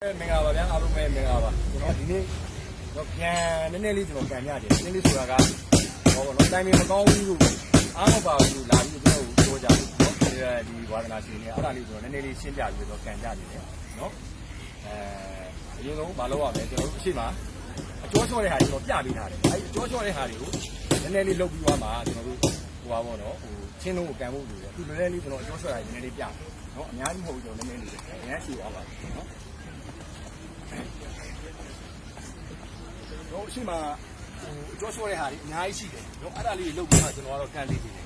မင်္ဂလာပါဗျာအားလုံးပဲမင်္ဂလာပါကျွန်တော်ဒီနေ့တော့ပြန်နည်းနည်းလေးကျွန်တော်ပြန်ပြတယ်နည်းနည်းဆိုတာကဟောပေါ့နော်တိုင်းမကောင်းဘူးလို့အားမပါဘူးလို့လာပြီးကျွန်တော်ပြောကြတယ်နော်ဒီဝါဒနာရှင်တွေအဲ့ဒါလေးကျွန်တော်နည်းနည်းလေးရှင်းပြပြီးတော့ကန်ကြနေတယ်နော်အရင်ဆုံးမလုပ်ရမယ်ကျွန်တော်တို့အရှိမအကျော်ချော့တဲ့ဟာတွေတော့ပြပေးထားတယ်အဲ့အကျော်ချော့တဲ့ဟာတွေကိုနည်းနည်းလေးလုပ်ပြီးသွားမှာကျွန်တော်တို့ဟိုပါပေါ့နော်ဟိုချင်းလုံးကိုကန်ဖို့လိုတယ်သူနည်းနည်းလေးကျွန်တော်အကျော်ချော့တာနည်းနည်းလေးပြနော်အများကြီးမဟုတ်ဘူးကျွန်တော်နည်းနည်းလေးအများကြီးရှိသွားပါနော်တော့ရှိမှအကျော်ချော့တဲ့ဟာတွေအများကြီးရှိတယ်နော်အဲ့ဒါလေးလုပ်ပြီးမှကျွန်တော်ကတော့ကန်လေးနေတယ်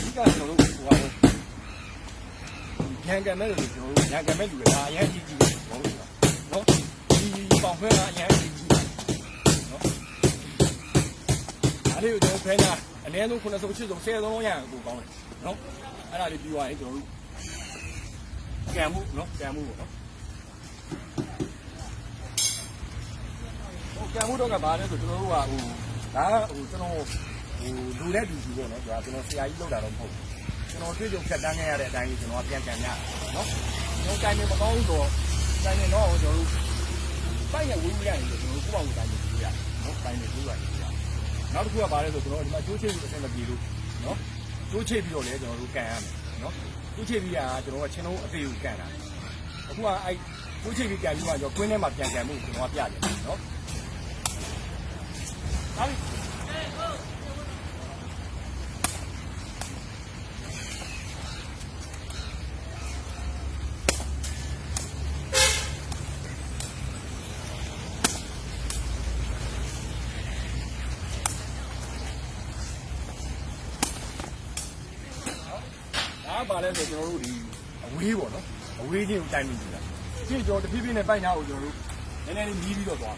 ဒီကကျွန်တော်တို့ဟိုပါရန်ကန်မဲ့လို့ကျွန်တော်တို့ရန်ကန်မဲ့လူတွေဒါအရင်ကြီးကြီးတယ်ဘောလို့နော်ဒီပေါင်ခွဲကအရင်ကြီးကြီးနော်အဲ့ဒီကျွန်တော်ဖဲနာအနည်းဆုံး90 80 10လုံးရအောင်ကိုကောင်းတယ်နော်အဲ့ဒါလေးပြီးသွားရင်ကျွန်တော်တို့ကန်မှုနော်ကန်မှုပေါ့နော်ဟိုကန်မှုတော့ကဘာလဲဆိုကျွန်တော်တို့ကဟိုဒါဟိုကျွန်တော်ဟိုလူနဲ့တူကြီးပေါ့နော်ဒါကျွန်တော်ဆရာကြီးလောက်တာတော့မဟုတ်ဘူးကျွန်တော်တွေ့ကြုံဖြတ်တန်းခဲ့ရတဲ့အတိုင်းကျွန်တော်ပြန်ကန်ရနော်ကျွန်တော်တိုင်းနေမကောင်းဘူးတော့တိုင်းနေတော့ကျွန်တော်တို့ပိုင်းရဝေးရရင်ကျွန်တော်တို့ကိုယ့်ဘာကိုတိုင်းနေလို့ရတယ်နော်တိုင်းနေလို့ရတယ်နောက်တစ်ခုကဘာလဲဆိုကျွန်တော်ဒီမှာကျိုးချိတ်ပြီးအဆင်မပြေလို့နော်ကျိုးချိတ်ပြီးတော့လည်းကျွန်တော်တို့ကန်ရမယ်နော်ကျိုးချိတ်ပြီးတာကျွန်တော်ကချင်းလုံးအသေးကိုကန်တာအခုကအဲ့ကျိုးချိတ်ပြီးကန်ပြီးမှကျွန်တော်ကွင်းထဲမှာပြန်ကန်မှုကျွန်တော်ကပြတယ်နော်ဟုတ်ပြီပါလဲဆိုကျွန်တော်တို့ဒီအဝေးပေါ့နော်အဝေးချင်းကိုတိုင်နေကြတာဒီကျွန်တော်တဖြည်းဖြည်းနဲ့ပိုက်နာကိုကျွန်တော်တို့နည်းနည်းလေးမြည်ပြီးတော့သွား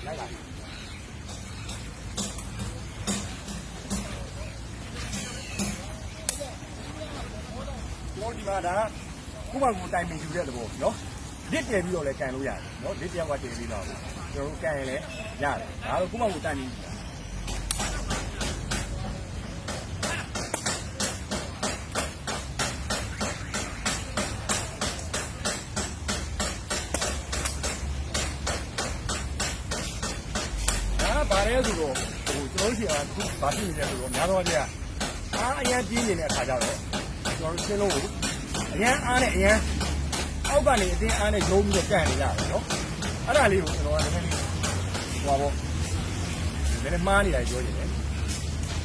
လိုက်လာကျွန်တော်ဒီမှာဒါခုမှကိုတိုင်ပင်ယူတဲ့သဘောနော်လစ်တယ်ပြီးတော့လည်းကန်လို့ရတယ်နော်လစ်တယောက်ကတည်ပြီးတော့ကျွန်တော်တို့ကန်ရင်လည်းရတယ်ဒါတော့ခုမှကိုတိုင်ပင်ပါတယ်ဆိုတော့ဟိုကျွန်တော်တို့ရှိတာဘာဖြစ်နေလဲဆိုတော့များသောအားဖြင့်အားအရင်ပြင်းနေတဲ့အခါကျတော့ကျွန်တော်တို့ရှင်းလို့အရင်အားနဲ့အရင်အောက်ကနေအတင်းအားနဲ့ရုံးပြီးတော့ကန်နေရတယ်နော်အဲ့ဒါလေးကိုကျွန်တော်ကနည်းနည်းဟိုပါပေါ့နည်းနည်းမှားနေတာပြောနေတယ်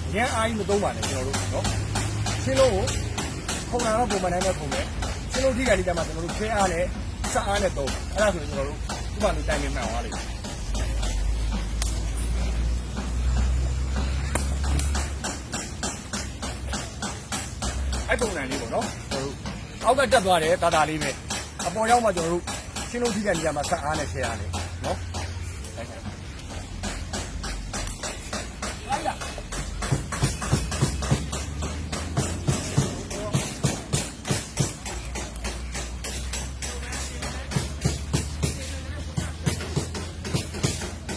အရင်အားကြီးမသုံးပါနဲ့ကျွန်တော်တို့နော်ရှင်းလို့ကိုခုံလာတော့ပုံမှန်တိုင်းပဲပုံပဲရှင်းလို့ထိကနေကြမှာကျွန်တော်တို့ခဲအားနဲ့စအားနဲ့သုံးအဲ့ဒါဆိုရင်ကျွန်တော်တို့ဒီမှာလူတိုင်နေမှန်သွားလိမ့်မယ်အဲ့ပုံစံလေးပေါ့နော်ကျွန်တော်တို့အောက်ကတက်သွားတယ်တာတာလေးပဲအပေါ်ရောက်မှကျွန်တော်တို့ရှင်းလို့ထိတဲ့နေရာမှာဆက်အားနဲ့ဆဲအားနဲ့နော်လိုက်လာ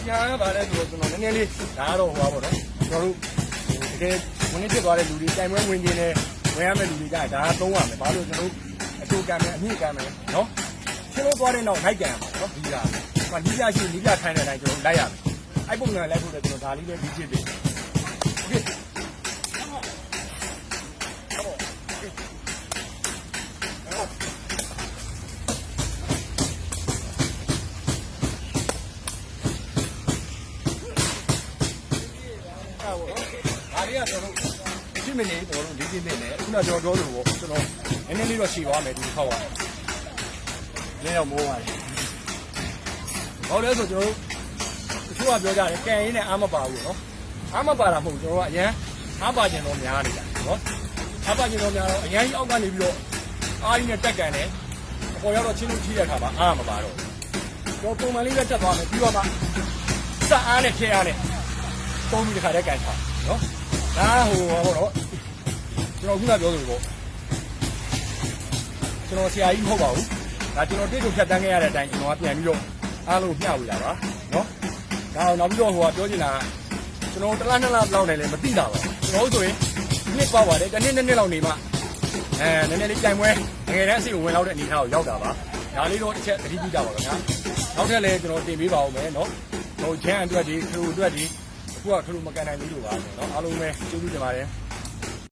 ညာပါလဲဆိုတော့ကျွန်တော်နည်းနည်းလေးဒါကတော့ဟိုပါပေါ့နော်ကျွန်တော်တို့တကယ်ဝင်နေဖြစ်သွားတဲ့လူတွေတိုင်ပွဲဝင်နေတယ်ဝင်ရမယ့်လူတွေကဒါသုံးရမယ်ဘာလို့ကျွန်တော်တို့အတူကံမယ်အမြင့်ကံမယ်နော်ရှင်းလို့သွားတဲ့နောက်လိုက်ကြရမှာနော်ဒီကဟိုနီးပြရှိနီးပြခိုင်းတဲ့အတိုင်းကျွန်တော်လိုက်ရမယ်အဲ့ပုံစံလိုက်ဖို့လည်းကျွန်တော်ဒါလေးပဲပြီးဖြစ်ပြီโอเคဒါလေးကကျွန်တော်10 မိနစ်ကျွန်တော်တို့40မိနစ်နဲ့ခုနကျွန်တော်ပြောလို့ပေါ့ကျွန်တော်နည်းနည်းလေးတော့ရှည်သွားမယ်ဒီခေါက်ပါလဲတော့မိုးပါတယ်ဟောလဲဆိုကျွန်တော်တို့တချို့ကပြောကြတယ်ကန်ရင်းနဲ့အားမပါဘူးနော်အားမပါတာမဟုတ်ကျွန်တော်ကအရန်အားပါကျင်တော့များနေတာနော်အားပါကျင်တော့များတော့အရန်ကြီးအောက်ကနေပြီးတော့အားကြီးနဲ့တက်ကန်တယ်အပေါ်ရောက်တော့ချင်းလို့ကြီးတဲ့အခါမှာအားမပါတော့ကျွန်တော်ပုံမှန်လေးပဲတက်သွားမယ်ပြီးတော့မှစအားနဲ့ခဲအားနဲ့ပုံပြီးတစ်ခါတည်းကန်ထားနော်ဒါဟိုဟောတော့ကျွန်တော်ခုနပြောသလိုပေါ့ကျွန်တော်ဆရာကြီးမဟုတ်ပါဘူးဒါကျွန်တော်တိတ်ကိုဖြတ်တန်းခဲ့ရတဲ့အတိုင်းကျွန်တော်ကပြန်ပြီးတော့အားလုံးမျှဝေလာပါနော်ဒါအောင်နောက်ပြီးတော့ဟိုကပြောချင်တာကျွန်တော်တစ်လားနှစ်လားလောက်နေလဲမသိတာပါကျွန်တော်ဆိုရင်နှစ်ပါပါတယ်တစ်နှစ်နှစ်လောက်နေမှ နည်းနည်းလေးကြိုင်ပွဲငယ်တန်းအစီဝင်လောက်တဲ့အနေအထားကိုရောက်တာပါဒါလေးတော့တစ်ချက်သတိပြုကြပါခင်ဗျာနောက်ထပ်လည်းကျွန်တော်တင်ပေးပါဦးမယ်နော်ဟိုချမ်းအတွက်ဒီခရူအတွက်ဒီအခုကခရူမကန်နိုင်သေးလို့ပါနော်အားလုံးပဲကျေးဇူးတင်ပါတယ်